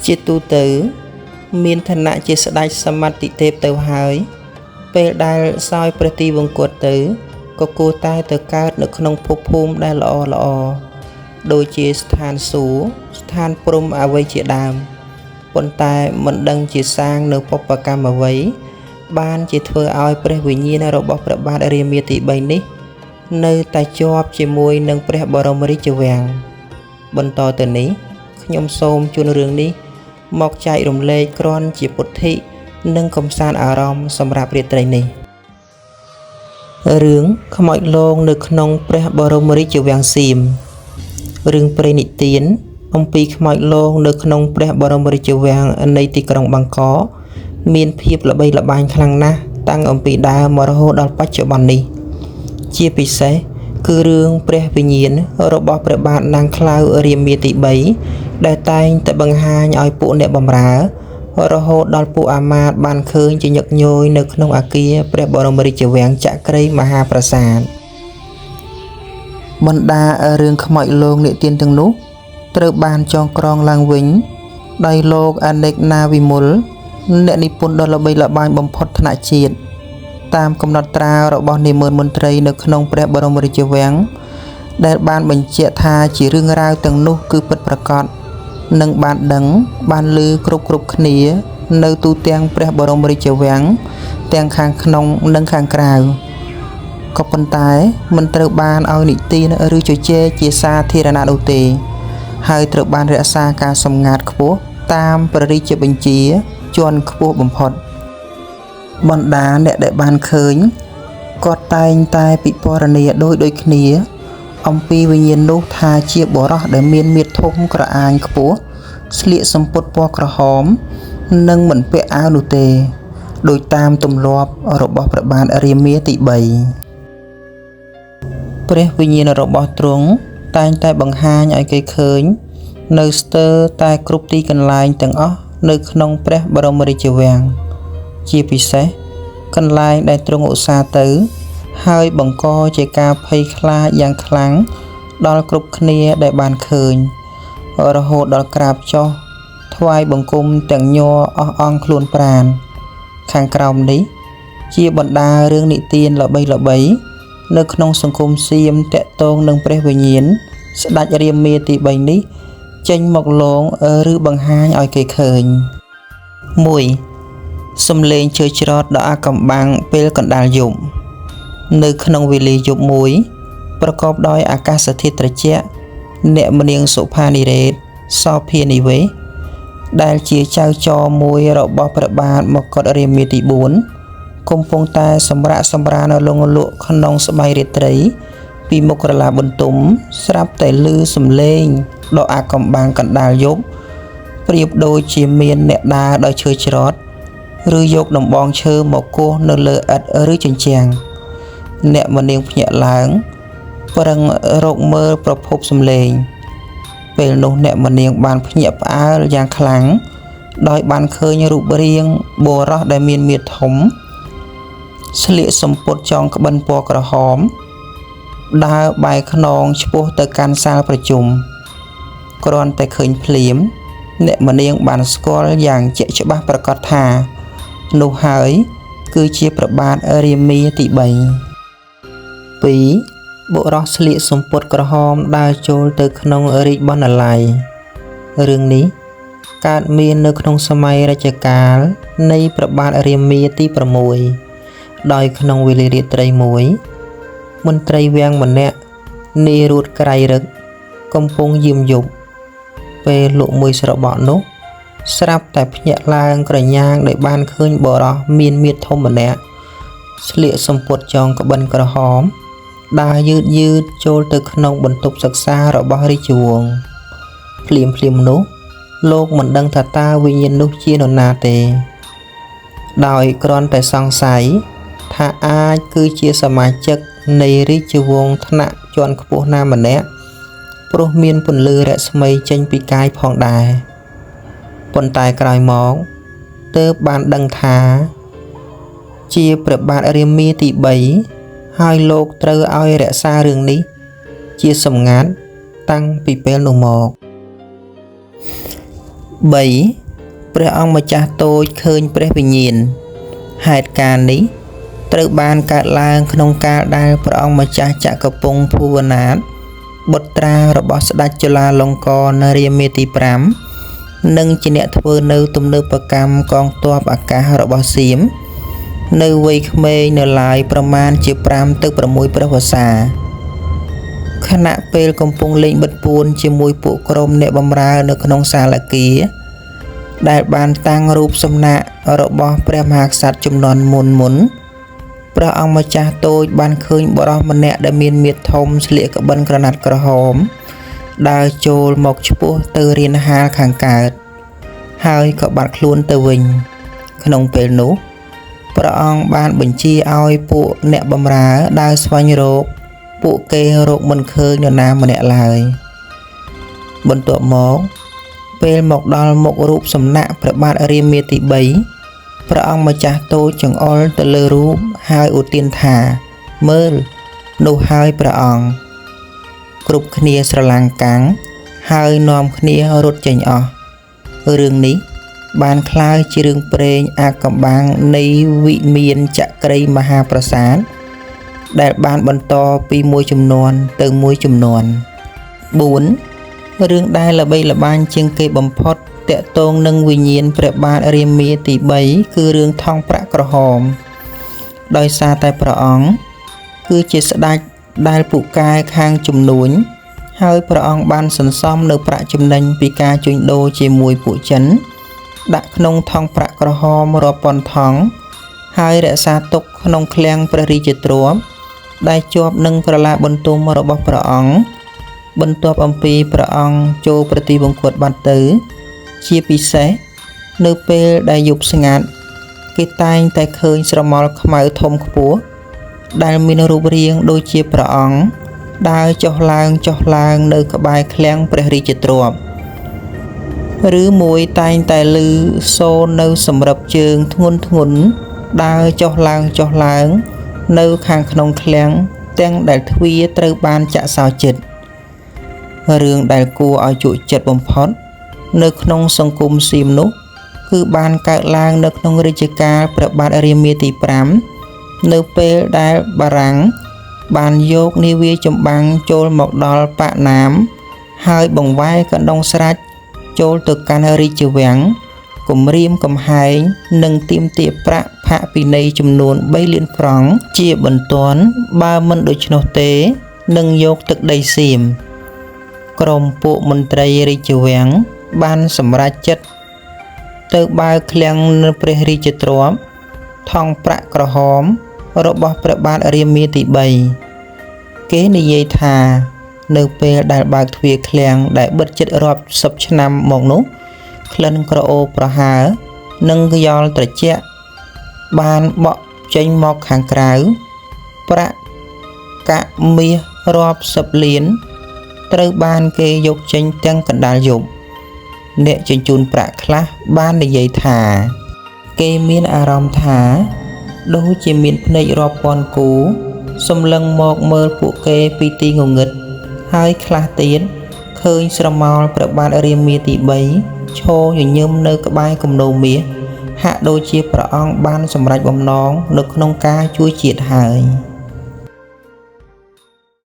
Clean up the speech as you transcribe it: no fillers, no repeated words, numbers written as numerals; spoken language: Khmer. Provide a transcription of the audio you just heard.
ជាទូទៅមានឋានៈជាស្ដេចសមត្ថទេពទៅហើយពេលដែលសោយព្រះទីវង្គតទៅក៏គួរតែទៅកើតនៅក្នុងភពភូមិដែលល្អដូចជាស្ថានសួគ៌ស្ថានព្រំអ្វីជាដើមប៉ុន្តែមិនដឹងជាសាងនៅបុព្វកម្មអ្វីបានជាធ្វើឲ្យព្រះវិញ្ញាណរបស់ព្រះបាទរាមាទី3នេះនៅតែជាប់ជាមួយនឹងព្រះបរមរាជវាំងបន្តទៅនេះខ្ញុំសូមជូនរឿងនេះមកចែករំលែកគ្រាន់ជាពុទ្ធិនិងកំសាន្តអារម្មណ៍សម្រាប់រាត្រីនេះរឿងខ្មោចលងនៅក្នុងព្រះបរមរាជវាំងសៀមរឿងព្រេងនិទានអំពីខ្មោចលងនៅក្នុងព្រះបរមរាជវាំងនៃទីក្រុងបាងកកមានភាពល្បីល្បាញខ្លាំងណាស់តាំងអំពីដើមមករហូតដល់បច្ចុប្បន្ននេះជាពិសេសគឺរឿងព្រះវិញ្ញាណរបស់ព្រះបាទនางខ្លាវរាមាទី3ដែលតែងតែបង្ហាញឲ្យពួកអ្នកបម្រើរហូតដល់ពួកអាមាត្យបានឃើញជាញឹកញយនៅក្នុងអគារព្រះបរមរាជវាំងចក្រីមហាប្រាសាទបណ្ដារឿងខ្មោចលងនិទានទាំងនោះត្រូវបានចងក្រងឡើងវិញដោយលោកអនេកណាវិមលអ្នកនិពន្ធដ៏ល្បីល្បាញបំផុតថ្នាក់ជាតិតាមកំណត់ត្រារបស់នាម៉ឺនមន្ត្រីនៅក្នុងព្រះបរមរាជវាំងដែលបានបញ្ជាក់ថាជារឿងរ៉ាវទាំងនោះគឺពិតប្រាកដនិងបានដឹងបានឮគ្រប់គ្នានៅទូទាំងព្រះបរមរាជវាំងទាំងខាងក្នុងនិងខាងក្រៅក៏ប៉ុន្តែមិនត្រូវបានឲ្យនិទានឬជជែកជាសាធារណៈនោះទេហើយត្រូវបានរក្សាការសម្ងាត់ខ្ពស់តាមព្រះរាជបញ្ជាជាន់ខ្ពស់បំផុតបណ្ដាអ្នកដែលបានឃើញគាត់តែងតែពិពណ៌នាដូចគ្នាអំពីវិញ្ញាណនោះថាជាបុរសដែលមានមាឌធំក្រអាញខ្ពស់ស្លៀកសំពត់ពណ៌ក្រហមនិងមិនពាក់អាវនោះទេដោយតាមទម្លាប់របស់ព្រះបាទរាមាទី3ព្រះវិញ្ញាណរបស់ទ្រង់តែងតែបង្ហាញឲ្យគេឃើញនៅស្ទើរតែគ្រប់ទីកន្លែងទាំងអស់នៅក្នុងព្រះបរមរាជវាំងជាពិសេសកន្លែងដែលទ្រង់ឧស្សាហ៍ទៅហើយបង្កជាការភ័យខ្លាចយ៉ាងខ្លាំងដល់គ្រប់គ្នាដែលបានឃើញរហូតដល់ក្រាបចុះថ្វាយបង្គំទាំងញ័រអស់អង្គខ្លួនប្រាណខាងក្រោមនេះជាបណ្ដារឿងនិទានល្បីនៅក្នុងសង្គមសៀមតាក់ទងនឹងព្រះវិញ្ញាណស្ដេចរាមាទី3នេះចេញមកលងឬបង្ហាញឲ្យគេឃើញ 1. សំឡេងជើច្រត់ដ៏អាកំបាំងពេលកណ្ដាលយប់នៅក្នុងវេលាយប់មួយប្រកបដោយអាកាសធាតុត្រជាក់អ្នកមនាងសុផានិរេតសោភានិវេសដែលជាចៅចរមួយរបស់ព្រះបាទមកុដរាមាទី4កំពុងតែសម្រាកសម្រានលងលក់ក្នុងស្បៃរាត្រីពីមុខរឡាបន្ទុំស្រាប់តែឮសំឡេងដ៏អាកំបាំងកណ្ដាលយប់ប្រៀបដូចជាមានអ្នកដើរដោយឈើច្រត់ឬយកដំបងឈើមកគោះនៅលើឥដ្ឋឬជញ្ជាំងអ្នកមនាងភ្ញាក់ឡើងប្រឹងរកមើលប្រភពសំឡេងពេលនោះអ្នកមនាងបានភ្ញាក់ផ្អើលយ៉ាងខ្លាំងដោយបានឃើញរូបរាងបុរសដែលមានមាឌធំស្លៀកសំពត់ចងក្បិនពណ៌ក្រហមដើរបែរខ្នងឆ្ពោះទៅកាន់សាលប្រជុំគ្រាន់តែឃើញភ្លាមអ្នកមនាងបានស្គាល់យ៉ាងជាក់ច្បាស់ប្រាកដថានោះហើយគឺជាព្រះបាទរាមាទី3 2. បុរសស្លៀកសំពត់ក្រហមដើរចូលទៅក្នុងរាជបណ្ណាល័យរឿងនេះកើតមាននៅក្នុងសម័យរជ្ជកាលនៃព្រះបាទរាមាទី6ដោយក្នុងវេលារាត្រីមួយមន្ត្រីវាំងម្នាក់នាយរួតក្រៃរឹកកំពុងយាមយប់ពេលលោកមួយស្របក់នោះស្រាប់តែភ្ញាក់ឡើងក្រញាងដោយបានឃើញបុរសមានមាឌធំម្នាក់ស្លៀកសំពត់ចងក្បិនក្រហមដើរយឺតចូលទៅក្នុងបន្ទប់សិក្សារបស់រាជវង្សភ្លាមនោះលោកមិនដឹងថាតើវិញ្ញាណនោះជានរណាទេដោយគ្រាន់តែសង្ស័យថាអាចគឺជាសមាជិកនៃរាជវង្សថ្នាក់ជាន់ខ្ពស់ណាម្នាក់ព្រោះមានពន្លឺរស្មីចេញពីកាយផងដែរប៉ុន្តែក្រោយមកទើបបានដឹងថាជាព្រះបាទរាមាទី3ហើយលោកត្រូវឲ្យរក្សារឿងនេះជាសម្ងាត់តាំងពីពេលនោះមក 3 ព្រះអង្គម្ចាស់តូចឃើញព្រះវិញ្ញាណហេតុការណ៍នេះត្រូវបានកើតឡើងក្នុងកាលដែលព្រះអង្គម្ចាស់ចក្រពង្គភូវនាថបុត្រារបស់ស្ដេចจุฬាលង្កនរាមាទី 5 និងជាអ្នកធ្វើនៅទំនើបកម្មកងទ័ពអាកាសរបស់សៀមនៅវ័យក្មេងនៅឡើយប្រមាណជា5ទៅ6ព្រះវស្សាខណៈពេលកំពុងលេងបិទពួនជាមួយពួកក្រុមអ្នកបម្រើនៅក្នុងសាលាគារដែលបានតាំងរូបសំណាករបស់ព្រះមហាក្សត្រជំនាន់មុនព្រះអង្គម្ចាស់តូចបានឃើញបុរសម្នាក់ដែលមានមាឌធំស្លៀកក្បិនក្រណាត់ក្រហមដើរចូលមកឆ្ពោះទៅរានហាលខាងកើតហើយក៏បាត់ខ្លួនទៅវិញក្នុងពេលនោះព្រះអង្គបានបញ្ជាឲ្យពួកអ្នកបម្រើដើរស្វែងរកពួកគេរកមិនឃើញនរណាម្នាក់ឡើយបន្ទាប់មកពេលមកដល់មុខរូបសំណាកព្រះបាទរាមាទី 3 ព្រះអង្គម្ចាស់តូចចង្អុលទៅលើរូបហើយឧទានថាមើលនោះហើយព្រះអង្គគ្រប់គ្នាស្រឡាំងកាំងហើយនាំគ្នារត់ចេញអស់រឿងនេះបានคล้ายជារឿងព្រេងអាថ៌កំបាំងនៃវិមានចក្រីមហាប្រាសាទដែលបានបន្តពីមួយជំនាន់ទៅមួយជំនាន់ 4 រឿងដែលល្បីល្បាញជាងគេបំផុតតាក់ទងនឹងវិញ្ញាណព្រះបាទរាមាទី 3 គឺរឿងថង់ប្រាក់ក្រហមដោយសារតែព្រះអង្គគឺជាស្ដេចដែលពូកែខាងជំនួញហើយព្រះអង្គបានសន្សំនៅប្រាក់ចំណេញពីការជួញដូរជាមួយពួកចិនដាក់ក្នុងថង់ប្រាក់ក្រហមរាប់ពាន់ថង់ហើយរក្សាទុកក្នុងឃ្លាំងព្រះរាជទ្រព្យដែលជាប់នឹងក្រឡាបន្ទុំរបស់ព្រះអង្គបន្ទាប់អំពីព្រះអង្គចូលប្រទីបង្គត់បាត់ទៅជាពិសេសនៅពេលដែលយប់ស្ងាត់គេតែងតែឃើញស្រមោលខ្មៅធំខ្ពស់ដែលមានរូបរាងដូចជាព្រះអង្គដើរចុះឡើងនៅក្បែរឃ្លាំងព្រះរាជទ្រព្យឬមួយតែងតែឮសូរនៅសម្រាប់ជើងធ្ងន់ដើរចុះឡើងនៅខាងក្នុងឃ្លាំងទាំងដែលទ្វារត្រូវបានចាក់សោជិតរឿងដែលគួរឲ្យជក់ចិត្តបំផុតនៅក្នុងសង្គមសៀមនោះគឺបានកើតឡើងនៅក្នុងរជ្ជកាលព្រះបាទរាមាទី 5 នៅពេលដែលបារាំងបានយកនាវាចម្បាំងចូលមកដល់ប៉ាណាមហើយបង្វែរកណ្ដុងស្រាច់ចូលទៅកាន់រាជវាំងគំរាមកំហែងនិងទាមទារប្រាក់ផាកពិន័យចំនួន3 លានហ្វ្រង់ជាបន្ទាន់បើមិនដូច្នោះទេនឹងយកទឹកដីសៀមក្រុមពួកមន្ត្រីរាជវាំងបានសម្រេចចិត្តទៅបើកឃ្លាំងនៅព្រះរាជទ្រព្យថង់ប្រាក់ក្រហមរបស់ព្រះបាទរាមាទី 3 គេនិយាយថានៅពេលដែលបើកទ្វារឃ្លាំងដែលបិទជិតរាប់សិបឆ្នាំមកនោះក្លិនក្រអូបប្រហើរនិងខ្យល់ត្រជាក់បានបក់ចេញមកខាងក្រៅប្រាក់កាក់មាសរាប់សិបលានត្រូវបានគេយកចេញទាំងកណ្ដាលយប់អ្នកជញ្ជូនប្រាក់ខ្លះបាននិយាយថាគេមានអារម្មណ៍ថាដូចជាមានភ្នែករាប់ពាន់គូសម្លឹងមកមើលពួកគេពីទីងងឹតហើយខ្លះទៀតឃើញស្រមោលព្រះបាទរាមាទី 3 ឈរញញឹមនៅក្បែរគំនរមាសហាក់ដូចជាព្រះអង្គបានសម្រេចបំណងនៅក្នុងការជួយជាតិហើយ